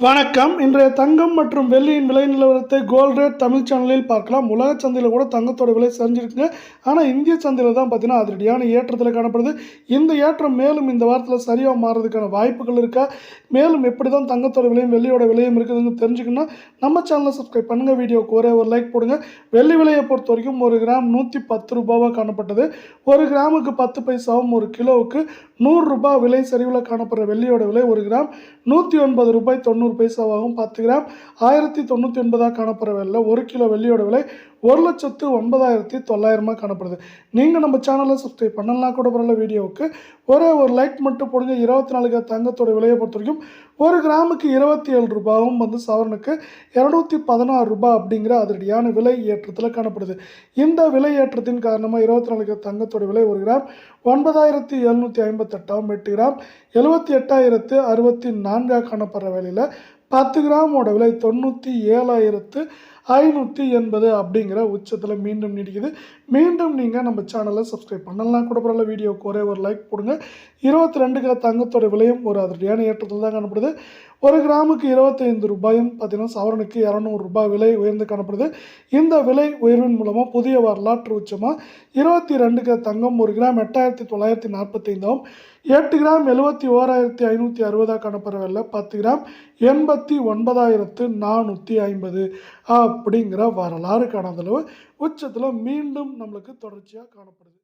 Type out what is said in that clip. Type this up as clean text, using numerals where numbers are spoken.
வணக்கம். இன்றைய தங்கம் மற்றும் வெள்ளியின் விலை நிலவரத்தை கோல்ட் ரேட் தமிழ் சேனலில் பார்க்கலாம். உலக சந்தையில் கூட தங்கத்தோட விலை சரிஞ்சிருக்குங்க. ஆனால் இந்திய சந்தையில் தான் பார்த்தீங்கன்னா அதிரடியான ஏற்றத்தில் காணப்படுது. இந்த ஏற்றம் மேலும் இந்த வாரத்தில் சரியாக மாறுறதுக்கான வாய்ப்புகள் இருக்கா? மேலும் எப்படி தான் தங்கத்தோட விலையும் வெள்ளியோட விலையும் இருக்குதுன்னு தெரிஞ்சுக்கணும். நம்ம சேனலை சப்ஸ்கிரைப் பண்ணுங்கள். வீடியோக்கு ஒரே ஒரு லைக் போடுங்க. வெள்ளி விலையை பொறுத்த வரைக்கும் ஒரு கிராம் 110 ரூபாவாக காணப்பட்டது. ஒரு கிராமுக்கு 10 பைசாவும் ஒரு கிலோவுக்கு 100 ரூபாய் விலை சரிவில் காணப்படுற வெள்ளியோட விலை ஒரு கிராம் 109 ரூபாய் 90 பைசாவாகும். 10 கிராம் 1099 காணப்படுற வெள்ளை. ஒரு கிலோ வெள்ளியோட விலை 1,09,900 காணப்படுது. நீங்கள் நம்ம சேனலை சப்ஸ்கிரைப் பண்ணலாம் கூட பரவாயில்ல. வீடியோவுக்கு ஒரே ஒரு லைக் மட்டும் போடுங்க. 24 தங்கத்தோட விலையை பொறுத்த வரைக்கும் ஒரு கிராமுக்கு 27 ரூபாயும் சவரனுக்கு 216 ரூபாய் அப்படிங்கிற அதிரடியான விலை ஏற்றத்தில் காணப்படுது. இந்த விலை ஏற்றத்தின் காரணமாக 24 தங்கத்தோட விலை ஒரு கிராம் 9,758, 8 கிராம் 78,064 காணப்படுற வேலையில் 10 கிராமோட விலை 97,580 அப்படிங்கிற உச்சத்தில் மீண்டும் நீடிக்குது. மீண்டும் நீங்கள் நம்ம சேனலை சப்ஸ்கிரைப் பண்ணலாம் கூட பரவாயில்ல. வீடியோக்கு ஒரே ஒரு லைக் போடுங்க. 22 கிலோ தங்கத்தோட விலையும் ஒரு அதிரடியான ஏற்றத்தில் தான் காணப்படுது. ஒரு கிராமுக்கு 25 ரூபாயும் பார்த்தீங்கன்னா சவரனுக்கு 200 ரூபாய் விலை உயர்ந்து காணப்படுது. இந்த விலை உயர்வின் மூலமாக புதிய வரலாற்று உச்சமாக 22 கிலோ தங்கம் ஒரு கிராம் 8,945, 8 கிராம் 71,560 காணப்படுற விலை 10 கிராம் 89,450 அப்படிங்கிற வரலாறு காணாதளவு உச்சத்தில் மீண்டும் நம்மளுக்கு தொடர்ச்சியாக காணப்படுது.